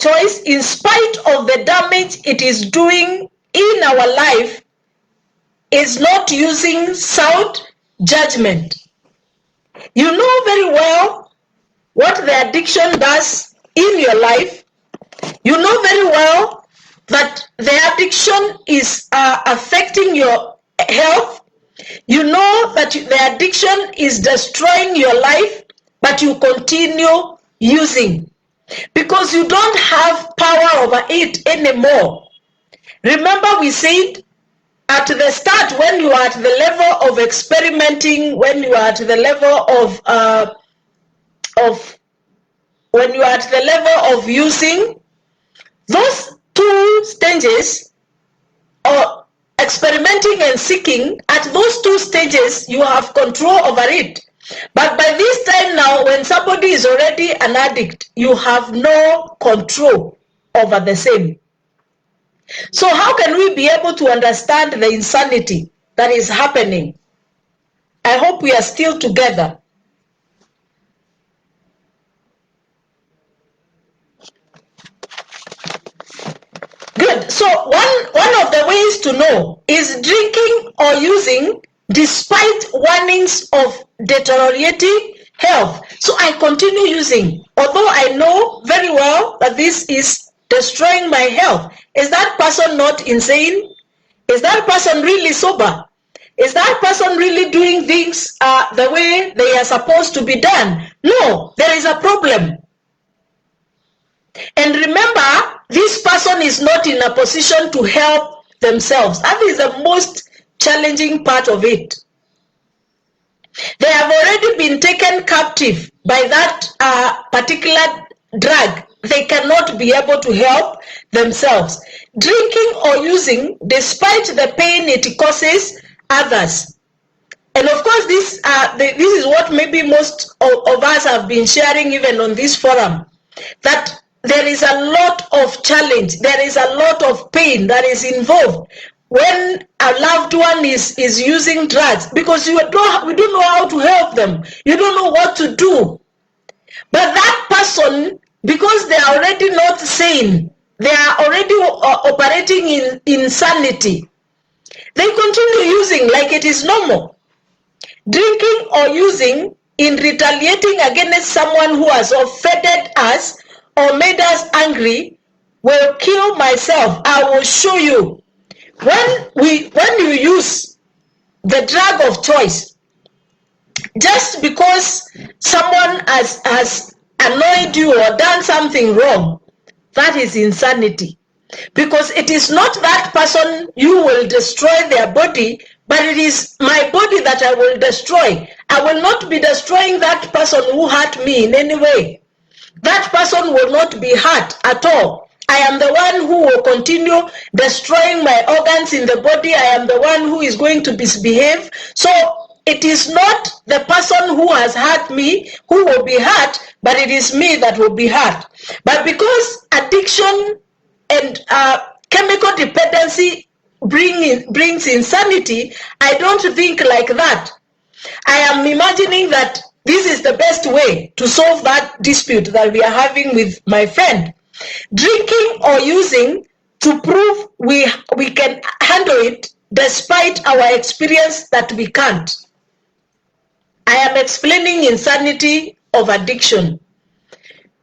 choice, in spite of the damage it is doing in our life, is not using sound judgment. You know very well what the addiction does in your life. You know very well that the addiction is affecting your health. You know that the addiction is destroying your life, but you continue using because you don't have power over it anymore. Remember, we said at the start, when you are at the level of experimenting, when you are at the level of using, those two stages, or experimenting and seeking, at those two stages you have control over it. But by this time now, when somebody is already an addict, you have no control over the same. So how can we be able to understand the insanity that is happening? I hope we are still together. Good. So one of the ways to know is drinking or using despite warnings of deteriorating health. So I continue using, although I know very well that this is destroying my health. Is that person not insane? Is that person really sober? Is that person really doing things the way they are supposed to be done? No, there is a problem. And remember, this person is not in a position to help themselves. That is the most challenging part of it. They have already been taken captive by that particular drug. They cannot be able to help themselves. Drinking or using, despite the pain it causes others. And of course, this is what maybe most of us have been sharing even on this forum, that there is a lot of challenge, there is a lot of pain that is involved when a loved one is using drugs, because we don't know how to help them. You don't know what to do. But that person, because they are already not sane, they are already operating in insanity, they continue using like it is normal. Drinking or using in retaliating against someone who has offended us or made us angry will kill myself. I will show you. When you use the drug of choice, just because someone has annoyed you or done something wrong, that is insanity. Because it is not that person you will destroy their body, but it is my body that I will destroy. I will not be destroying that person who hurt me in any way. That person will not be hurt at all. I am the one who will continue destroying my organs in the body. I am the one who is going to misbehave. So it is not the person who has hurt me who will be hurt, but it is me that will be hurt. But because addiction and chemical dependency brings insanity, I don't think like that. I am imagining that this is the best way to solve that dispute that we are having with my friend. Drinking or using to prove we can handle it despite our experience that we can't. I am explaining insanity of addiction.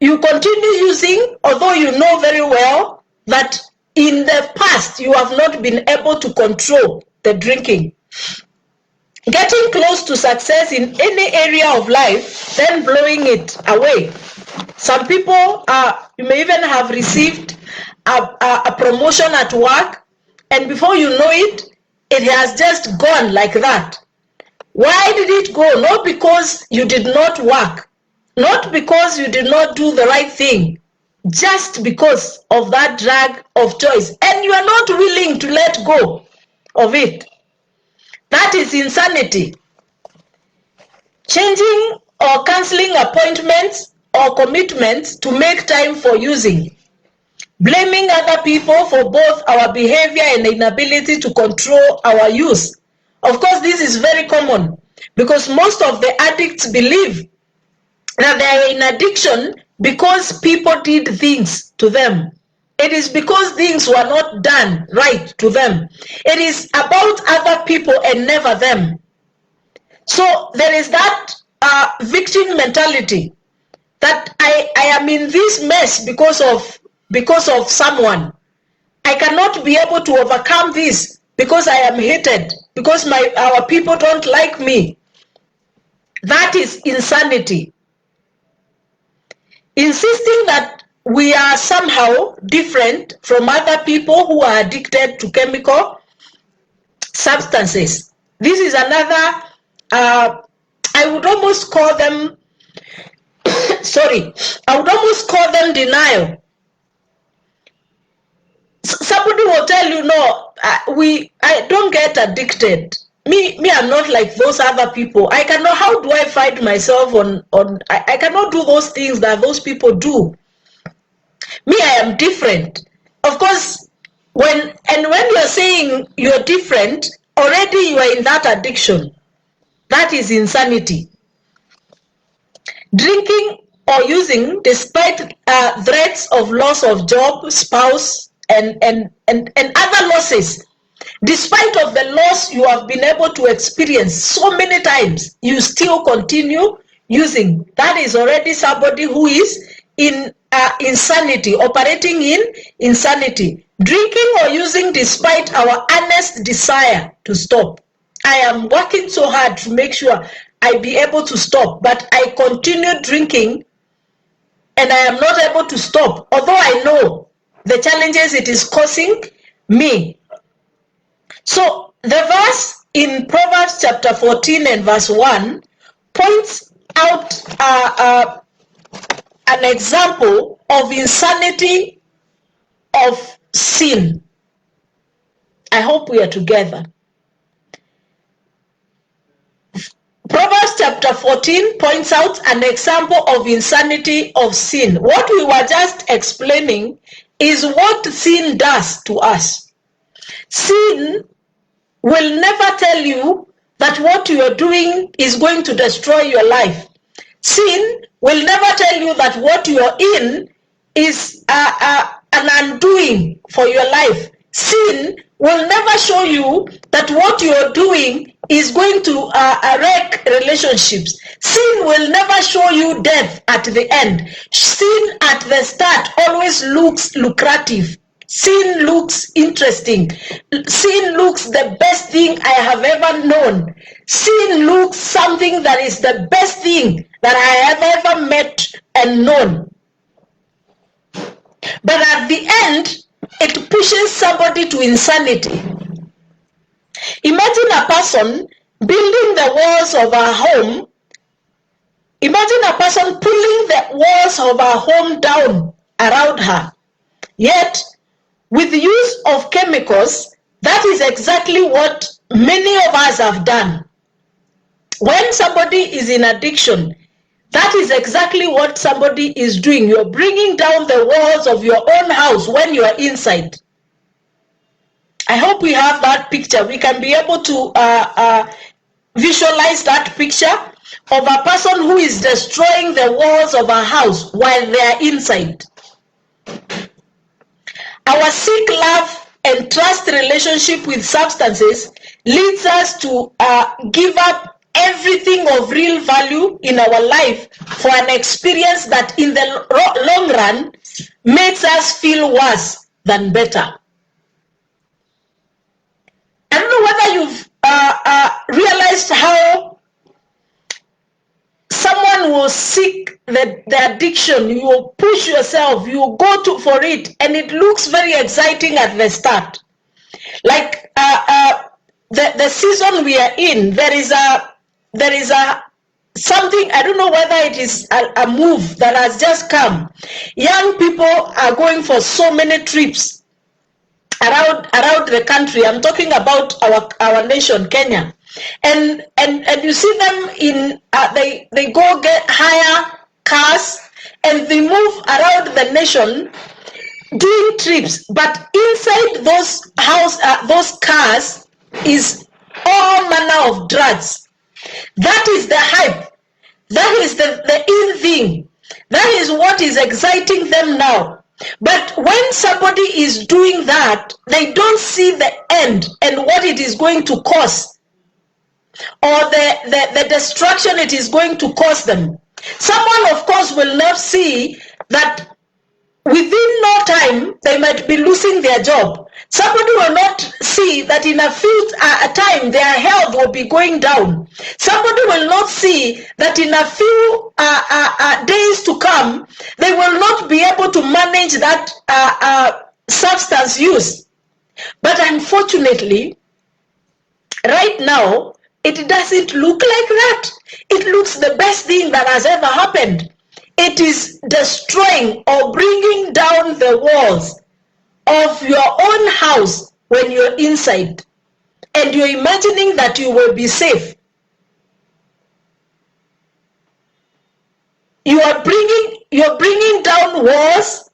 You continue using, although you know very well that in the past you have not been able to control the drinking. Getting close to success in any area of life, then blowing it away. Some people, you may even have received a promotion at work, and before you know it, it has just gone like that. Why did it go? Not because you did not work, not because you did not do the right thing, just because of that drug of choice, and you are not willing to let go of it. That is insanity. Changing or canceling appointments or commitments to make time for using. Blaming other people for both our behavior and inability to control our use. Of course, this is very common because most of the addicts believe that they are in addiction because people did things to them. It is because things were not done right to them. It is about other people and never them. So there is that victim mentality, that I am in this mess because of someone. I cannot be able to overcome this because I am hated, because our people don't like me. That is insanity. Insisting that we are somehow different from other people who are addicted to chemical substances. This is another, I would almost call them, I would almost call them denial. Somebody will tell you, no, I don't get addicted. Me, I'm not like those other people. I cannot, how do I find myself I cannot do those things that those people do. Me, I am different. Of course, when you're saying you're different, already you are in that addiction. That is insanity. Drinking or using despite threats of loss of job, spouse, and other losses. Despite of the loss you have been able to experience so many times, you still continue using. That is already somebody who is in insanity, operating in insanity. Drinking or using despite our honest desire to stop. I am working so hard to make sure I be able to stop, but I continue drinking and I am not able to stop, although I know the challenges it is causing me. So the verse in Proverbs chapter 14 and verse 1 points out an example of insanity of sin. I hope we are together. Proverbs chapter 14 points out an example of insanity of sin. What we were just explaining is what sin does to us. Sin will never tell you that what you are doing is going to destroy your life. Sin will never tell you that what you are in is an undoing for your life. Sin will never show you that what you are doing is going to wreck relationships. Sin will never show you death at the end. Sin at the start always looks lucrative. Sin looks interesting. Sin looks the best thing I have ever known. Sin looks something that is the best thing that I have ever met and known. But at the end, it pushes somebody to insanity. Imagine a person building the walls of her home. Imagine a person pulling the walls of her home down around her. Yet, with the use of chemicals, that is exactly what many of us have done. When somebody is in addiction, that is exactly what somebody is doing. You're bringing down the walls of your own house when you are inside. I hope we have that picture. We can be able to visualize that picture of a person who is destroying the walls of a house while they are inside. Our sick love and trust relationship with substances leads us to give up everything of real value in our life for an experience that in the long run makes us feel worse than better. I don't know whether you've realized how someone will seek the addiction. You will push yourself, you will go for it, and it looks very exciting at the start. Like the season we are in, there is a something, I don't know whether it is a move that has just come. Young people are going for so many trips around the country. I'm talking about our nation, Kenya, and you see them in they go get hire cars and they move around the nation doing trips, but inside those cars is all manner of drugs. That is the hype. That is the in thing. That is what is exciting them now. But when somebody is doing that, they don't see the end and what it is going to cause, or the destruction it is going to cause them. Someone, of course, will not see that within no time they might be losing their job. Somebody will not see that in a few time their health will be going down. Somebody will not see that in a few days to come they will not be able to manage that substance use. But unfortunately, right now, it doesn't look like that. It looks the best thing that has ever happened. It is destroying or bringing down the walls of your own house when you're inside, and you're imagining that you will be safe. You're bringing down walls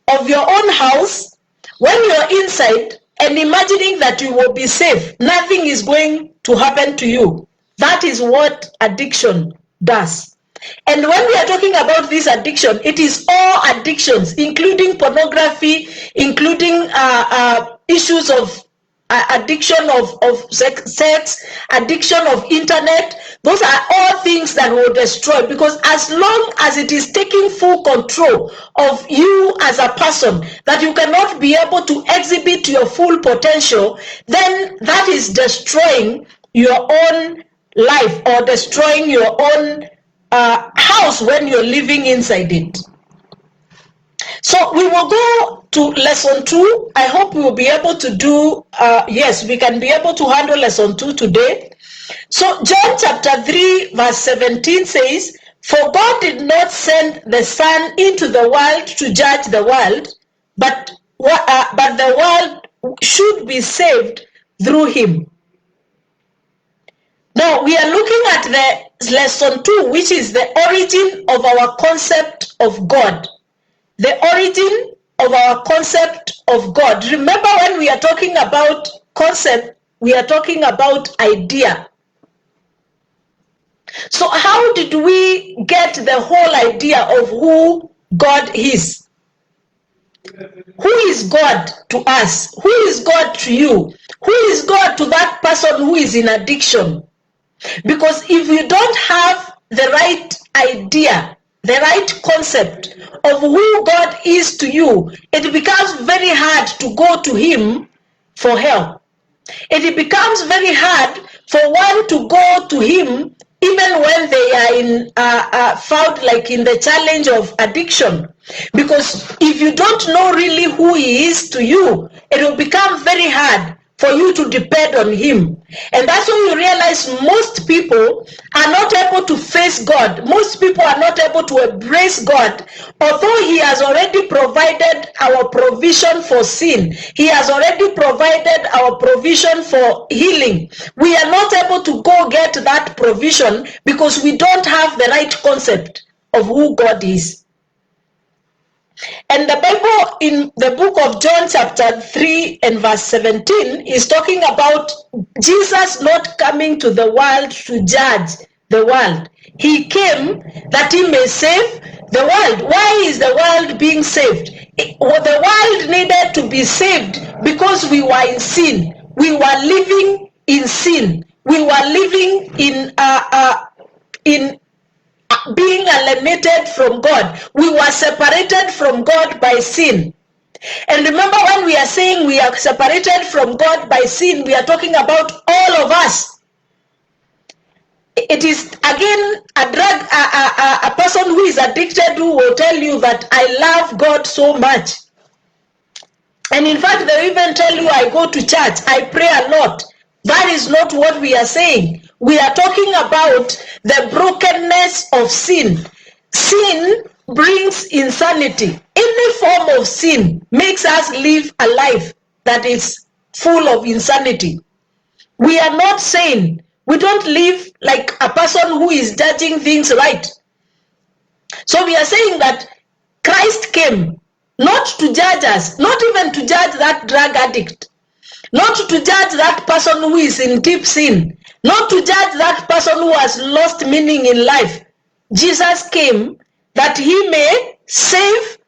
of your own house when you're inside and imagining that you will be safe. Nothing is going to happen to you. That is what addiction does. And when we are talking about this addiction, it is all addictions, including pornography, including issues of addiction of sex, addiction of internet. Those are all things that will destroy, because as long as it is taking full control of you as a person, that you cannot be able to exhibit your full potential, then that is destroying your own life or destroying your own house when you're living inside it. So we will go to lesson 2. I hope we will be able to do, yes, we can be able to handle lesson 2 today. So John chapter 3 verse 17 says, "For God did not send the Son into the world to judge the world, but the world should be saved through him." Now we are looking at the lesson 2, which is the origin of our concept of God. The origin of our concept of God. Remember, when we are talking about concept, we are talking about idea. So how did we get the whole idea of who God is? Who is God to us? Who is God to you? Who is God to that person who is in addiction? Because if you don't have the right idea, the right concept of who God is to you, it becomes very hard to go to him for help. It becomes very hard for one to go to him even when they are found like in the challenge of addiction. Because if you don't know really who he is to you, it will become very hard for you to depend on him. And that's when you realize most people are not able to face God. Most people are not able to embrace God. Although he has already provided our provision for sin, he has already provided our provision for healing, we are not able to go get that provision because we don't have the right concept of who God is. And the Bible in the book of John chapter 3 and verse 17 is talking about Jesus not coming to the world to judge the world. He came that he may save the world. Why is the world being saved? The world needed to be saved because we were in sin. We were living in sin. We were living in being alienated from God. We were separated from God by sin. And remember, when we are saying we are separated from God by sin, we are talking about all of us. It is again a person who is addicted who will tell you that I love God so much. And in fact, they even tell you I go to church, I pray a lot. That is not what we are saying. We are talking about the brokenness of sin. Sin brings insanity. Any form of sin makes us live a life that is full of insanity. We are not sane. We don't live like a person who is judging things right. So we are saying that Christ came not to judge us, not even to judge that drug addict, not to judge that person who is in deep sin, not to judge that person who has lost meaning in life. Jesus came that he may save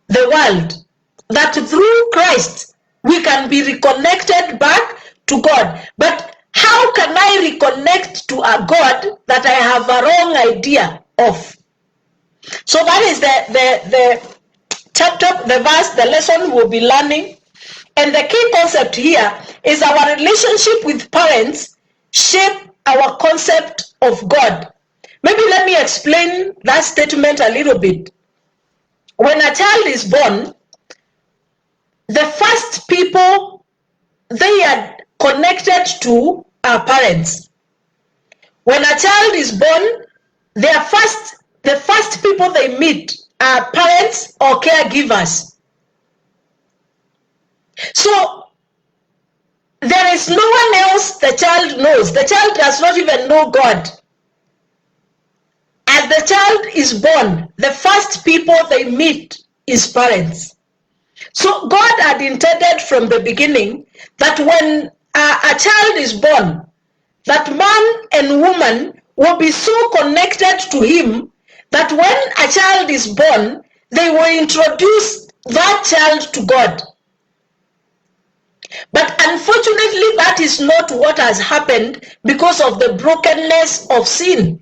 the world, that through Christ we can be reconnected back to God. But how can I reconnect to a God that I have a wrong idea of? So that is the chapter, the verse, the lesson we'll be learning. And the key concept here is our relationship with parents shape our concept of God. Maybe let me explain that statement a little bit. When a child is born, the first people they are connected to are parents. When a child is born, the first people they meet are parents or caregivers. So there is no one else the child knows. The child does not even know God. As the child is born, the first people they meet is parents. So God had intended from the beginning that when a child is born, that man and woman will be so connected to him that when a child is born, they will introduce that child to God. But unfortunately, that is not what has happened because of the brokenness of sin.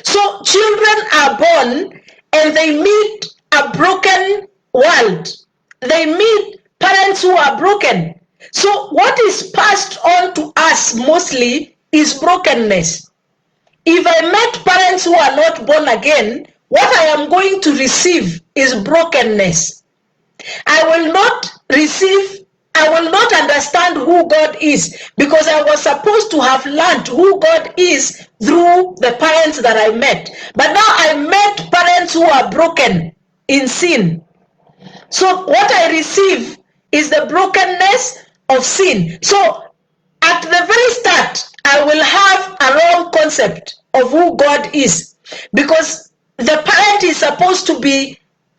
So children are born and they meet a broken world. They meet parents who are broken. So what is passed on to us mostly is brokenness. If I met parents who are not born again, what I am going to receive is brokenness. I will not understand who God is, because I was supposed to have learned who God is through the parents that I met. But now I met parents who are broken in sin. So what I receive is the brokenness of sin. So at the very start, I will have a wrong concept of who God is, because the parent is supposed to be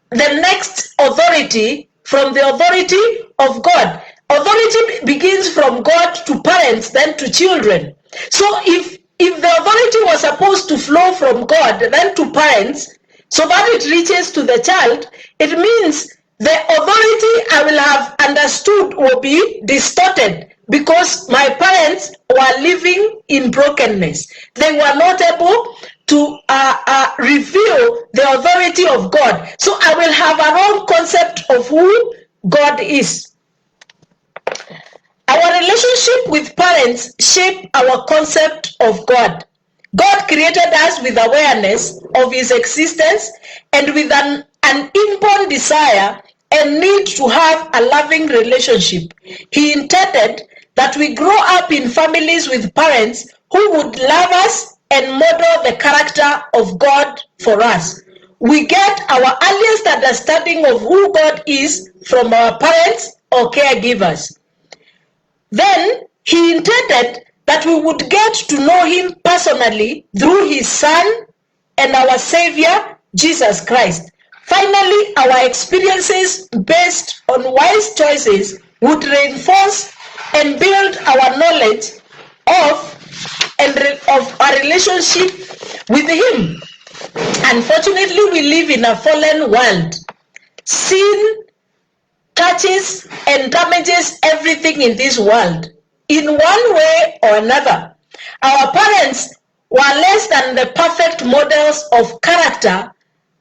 the next authority from the authority of God. Authority begins from God to parents, then to children. So if the authority was supposed to flow from God, then to parents, so that it reaches to the child, it means the authority I will have understood will be distorted, because my parents were living in brokenness. They were not able to reveal the authority of God. So I will have a wrong concept of who God is. Our relationship with parents shape our concept of God. God created us with awareness of his existence and with an inborn desire and need to have a loving relationship. He intended that we grow up in families with parents who would love us and model the character of God for us. We get our earliest understanding of who God is from our parents or caregivers. Then he intended that we would get to know him personally through his Son and our Savior, Jesus Christ. Finally, our experiences based on wise choices would reinforce and build our knowledge of our relationship with him. Unfortunately, we live in a fallen world. Sin touches and damages everything in this world in one way or another. Our parents were less than the perfect models of character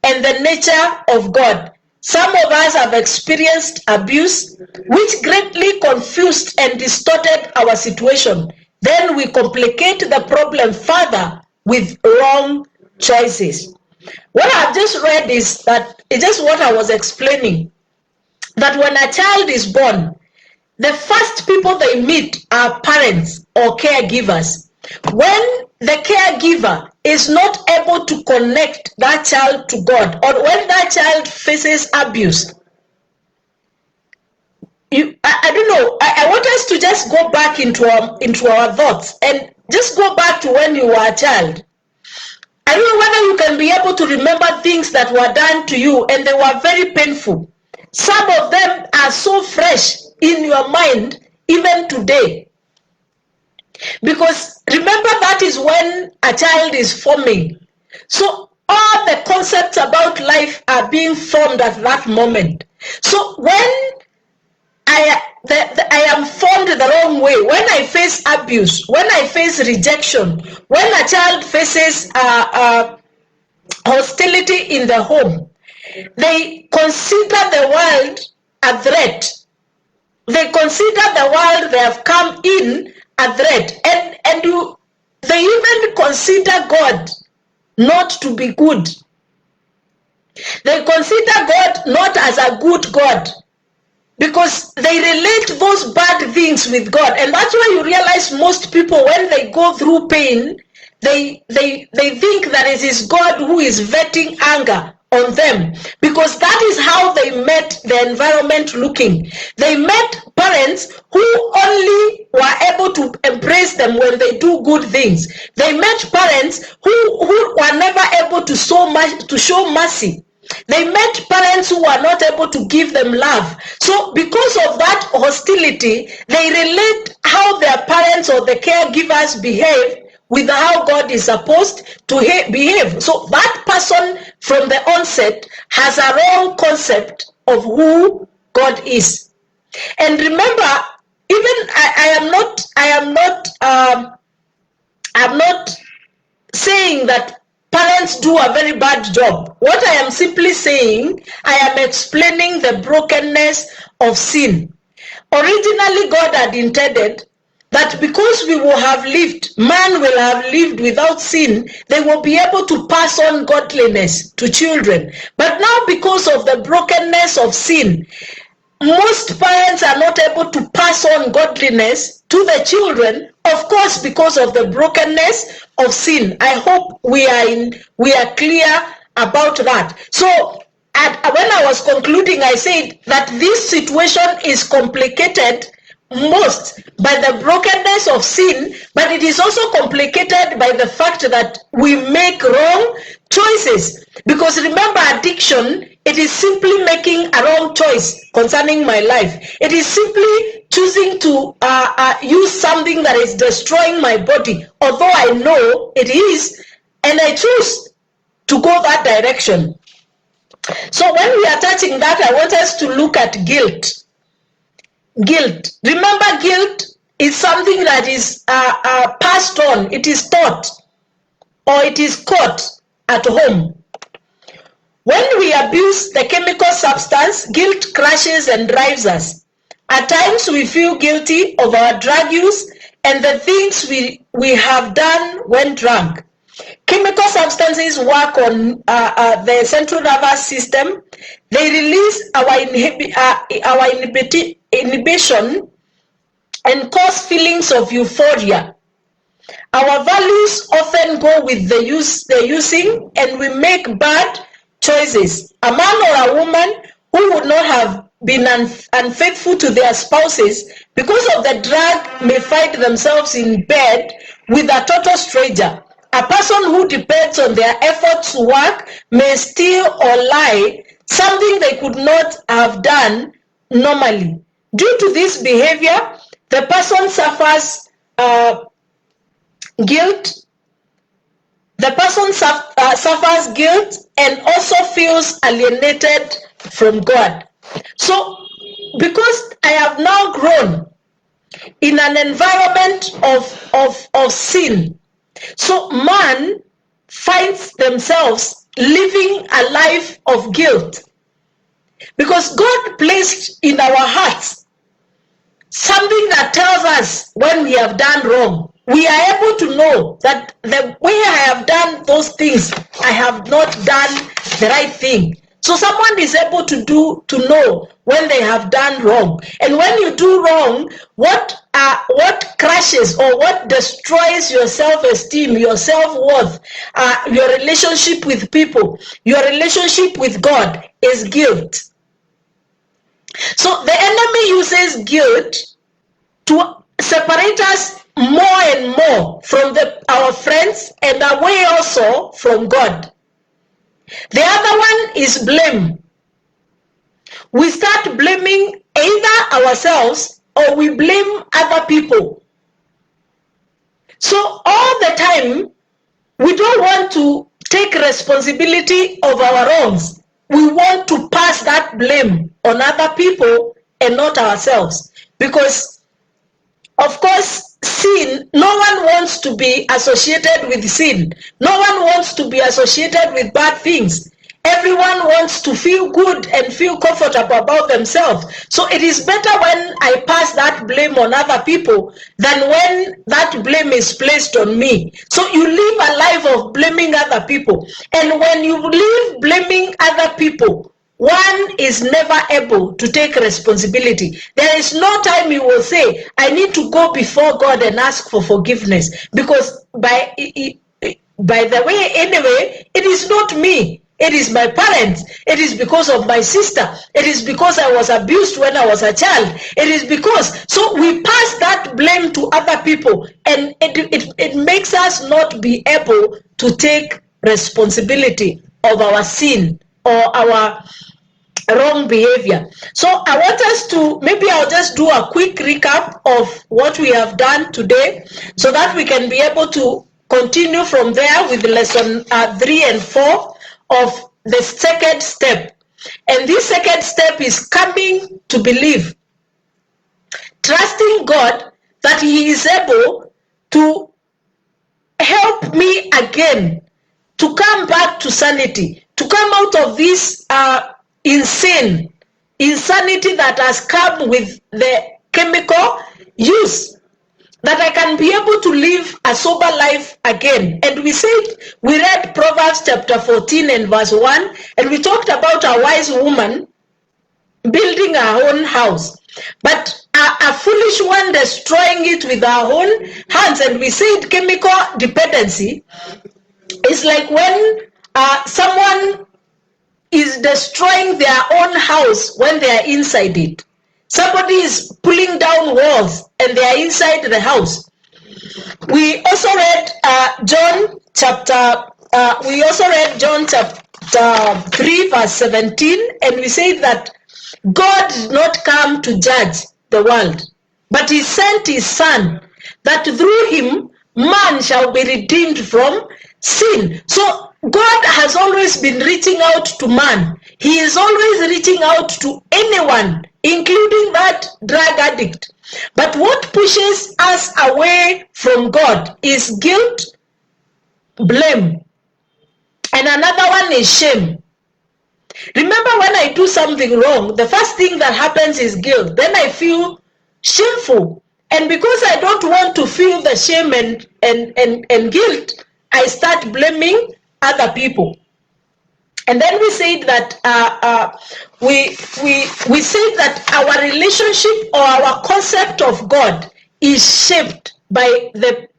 and the nature of God. Some of us have experienced abuse, which greatly confused and distorted our situation. Then we complicate the problem further with wrong choices. What I've just read is that it's just what I was explaining, that when a child is born, the first people they meet are parents or caregivers. When the caregiver is not able to connect that child to God, or when that child faces abuse, I don't know, I want us to just go back into our thoughts and just go back to when you were a child. I don't know whether you can be able to remember things that were done to you and they were very painful. Some of them are so fresh in your mind even today. Because remember, that is when a child is forming. So All the concepts about life are being formed at that moment. So when I am formed the wrong way, when I face abuse, when I face rejection, when a child faces hostility in the home, they consider the world a threat. They consider the world they have come in a threat, and they even consider God not to be good. They consider God not as a good God, because they relate those bad things with God. And that's why you realize most people, when they go through pain, they think that it is God who is vetting anger on them, because that is how they met the environment looking. They met parents who only were able to embrace them when they do good things. They met parents who were never able to show mercy. They met parents who were not able to give them love. So because of that hostility, they relate how their parents or the caregivers behave with how God is supposed to behave. So that person from the onset has a wrong concept of who God is. And remember, even I'm not saying that parents do a very bad job. What I am simply saying, I am explaining the brokenness of sin. Originally, God had intended that because we will have lived, man will have lived without sin, they will be able to pass on godliness to children. But now, because of the brokenness of sin, most parents are not able to pass on godliness to the children, of course, because of the brokenness of sin. I hope we are clear about that. So when I was concluding, I said that this situation is complicated most by the brokenness of sin, but it is also complicated by the fact that we make wrong choices. Because remember, addiction, it is simply making a wrong choice concerning my life. It is simply choosing to use something that is destroying my body, although I know it is, and I choose to go that direction. So when we are touching that, I want us to look at guilt. Guilt. Remember, guilt is something that is passed on. It is taught or it is caught at home. When we abuse the chemical substance, guilt crushes and drives us. At times, we feel guilty of our drug use and the things we have done when drunk. Chemical substances work on the central nervous system. They release our inhibition and cause feelings of euphoria. Our values often go with the using, and we make bad choices. A man or a woman who would not have been unfaithful to their spouses because of the drug may find themselves in bed with a total stranger. A person who depends on their efforts to work may steal or lie, something they could not have done normally. Due to this behavior, the person suffers guilt. The person suffers guilt and also feels alienated from God. So, because I have now grown in an environment of sin, so man finds themselves living a life of guilt, because God placed in our hearts something that tells us when we have done wrong. We are able to know that the way I have done those things, I have not done the right thing. So someone is able to know when they have done wrong. And when you do wrong, what crashes or what destroys your self-esteem, your self-worth, your relationship with people, your relationship with God is guilt. So the enemy uses guilt to separate us more and more from our friends and away also from God. The other one is blame. We start blaming either ourselves or we blame other people. So all the time, we don't want to take responsibility of our wrongs, we want to pass that blame on other people and not ourselves. Because, of course, sin, no one wants to be associated with sin. No one wants to be associated with bad things. Everyone wants to feel good and feel comfortable about themselves. So it is better when I pass that blame on other people than when that blame is placed on me. So you live a life of blaming other people. And when you live blaming other people, one is never able to take responsibility. There is no time you will say, I need to go before God and ask for forgiveness. Because by the way, anyway, it is not me. It is my parents. It is because of my sister. It is because I was abused when I was a child. It is because, so we pass that blame to other people, and it makes us not be able to take responsibility of our sin or our wrong behavior. So I want us to, maybe I'll just do a quick recap of what we have done today so that we can be able to continue from there with lesson 3 and 4 of the second step. And this second step is coming to believe, trusting God that He is able to help me again to come back to sanity, to come out of this insanity that has come with the chemical use, that I can be able to live a sober life again. And we read Proverbs chapter 14 and verse 1, and we talked about a wise woman building her own house, but a foolish one destroying it with her own hands. And we said chemical dependency is like when someone is destroying their own house when they are inside it. Somebody is pulling down walls and they are inside the house. We also read John chapter 3 verse 17, and we say that God did not come to judge the world, but He sent His Son, that through Him man shall be redeemed from sin. So God has always been reaching out to man. He is always reaching out to anyone, including that drug addict. But what pushes us away from God is guilt, blame, and another one is shame. Remember, when I do something wrong, the first thing that happens is guilt. Then I feel shameful. And because I don't want to feel the shame and guilt, I start blaming other people. And then we said that we said that our relationship or our concept of God is shaped by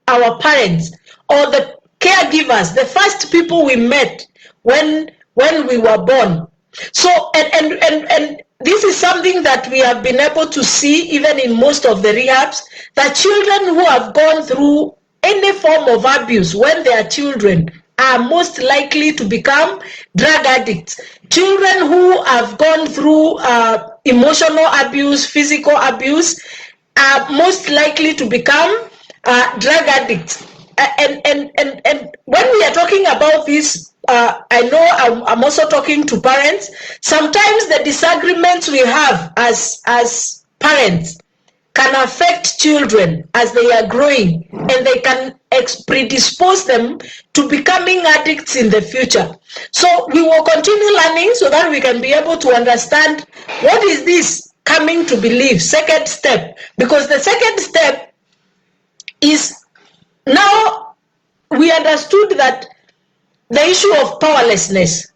our parents or the caregivers, the first people we met when we were born. So and this is something that we have been able to see even in most of the rehabs, that children who have gone through any form of abuse when they are children are most likely to become drug addicts. Children who have gone through emotional abuse, physical abuse, are most likely to become drug addicts. And when we are talking about this, I know I'm also talking to parents. Sometimes the disagreements we have as parents can affect children as they are growing, and they can predispose them to becoming addicts in the future. So we will continue learning so that we can be able to understand what is this coming to believe, second step. Because the second step is, now we understood that the issue of powerlessness.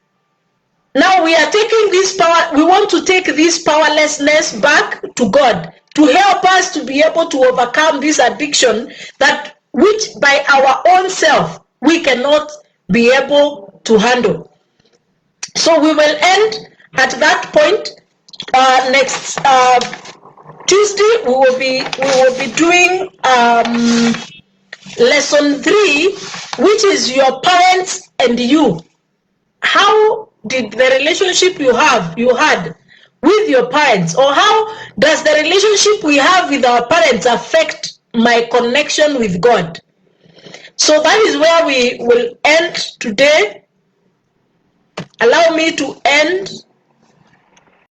Now we are taking this power, we want to take this powerlessness back to God to help us to be able to overcome this addiction that which by our own self we cannot be able to handle. So we will end at that point. Next Tuesday we will be doing lesson 3, which is your parents and you. How did the relationship you had with your parents, or how does the relationship we have with our parents affect my connection with God? So that is where we will end today. Allow me to end